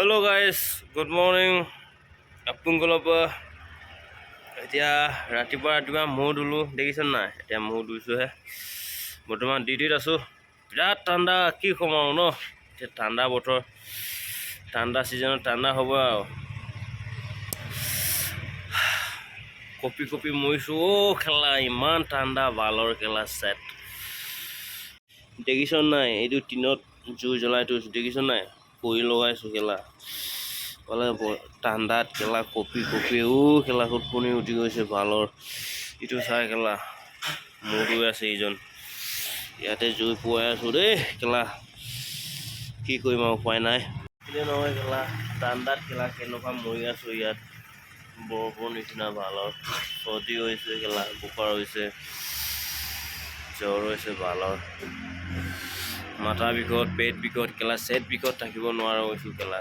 Hello guys, good morning. আপোনালোকৰ পৰা এতিয়া ৰাতিপুৱা মূৰ ধুলোঁ দেখিছেনে নাই? এতিয়া মূৰ ধুইছোঁহে। বৰ্তমান ডিউটিত আছোঁ। বিৰাট ঠাণ্ডা, কি ক'ম আৰু ন? এতিয়া ঠাণ্ডা বতৰ, ঠাণ্ডা ছিজনত ঠাণ্ডা হ'ব আৰু। কঁপি কঁপি মৰিছোঁ। খেলা ইমান ঠাণ্ডা, বালৰ খেলা ছেট দেখিছ নাই? এইটো টিনত জুই জ্বলাই থৈছোঁ, দেখিছ নাই? খৰি লগাইছোঁ খেলা পালে ঠাণ্ডাত খেলা কঁপি কঁপি খেলা সুটপনি উঠি গৈছে ভালৰ। ইটো চাই খেলা মোৰ গৈ আছে ইজন, ইয়াতে জুই পুৱাই আছোঁ দেই খেলা। কি কৰিম আৰু উপায় নাই। নহয় খেলা ঠাণ্ডাত খেলা কেনেকুৱা মৰি আছোঁ ইয়াত। বৰফৰ নিচিনা ভালৰ চৰ্দি হৈছে খেলা, বুখাৰ হৈছে, জ্বৰ হৈছে ভালৰ, মাথা বিষত, পেট বিষত খেলা, চেট বিষত থাকিব নোৱাৰা হৈছোঁ খেলা।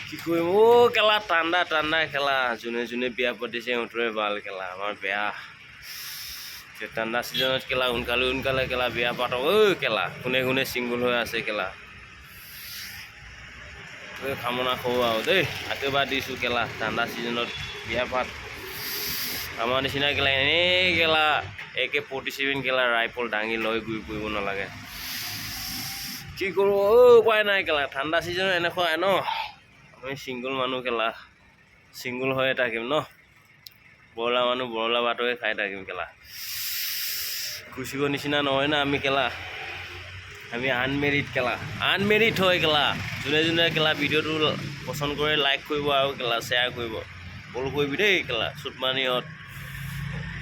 কি কৰিম খেলা ঠাণ্ডা ঠাণ্ডা খেলা। যোনে যোনে বিয়া পাতিছে সিহঁতৰে ভাল খেলা, আমাৰ বেয়া। ঠাণ্ডা ছিজনত খেলা সোনকালে খেলা বিয়া পাতক খেলা। কোনে কোনে ছিংগুল হৈ আছে খেলা কামনা কৰোঁ আৰু দেই। আশীৰ্বাদ দিছোঁ খেলা ঠাণ্ডা ছিজনত বিয়া পাত। আমাৰ নিচিনা খেলা এনেই খেলা AK-47 খেলা ৰাইফল দাঙি লৈ ঘূৰি ফুৰিব নালাগে। কি কৰোঁ উপায় নাই খেলা। ঠাণ্ডা ছিজনত এনেকুৱা ন, আমি ছিংগুল মানুহ খেলা ছিংগুল হৈয়ে থাকিম ন। বৰলা মানুহ বৰলা ভাতকে খাই থাকিম খেলা। খুচিব নিচিনা নহয় না আমি খেলা। আমি আনমেৰিড খেলা, আনমেৰিড হয় খেলা। যোনে যোনে খেলা ভিডিঅ'টো পচন্দ কৰে লাইক কৰিব আৰু খেলা শ্বেয়াৰ কৰিব, ফ'ল' কৰিবি দেই খেলা। চুটমানিহঁত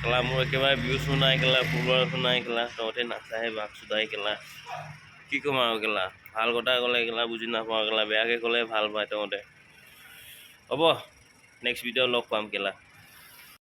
খেলা মোৰ একেবাৰে ভিউজো নাই খেলা, ফলোৱাৰ্ছো নাই খেলা। তহঁতে নাচাহে বাক চুদাই খেলা। কি ক'ম আৰু খেলা। ভাল কথা ক'লে খেলা বুজি নাপাওঁ খেলা, বেয়াকৈ ক'লে ভাল পায় তহঁতে। হ'ব নেক্সট ভিডিঅ' লগ পাম খেলা।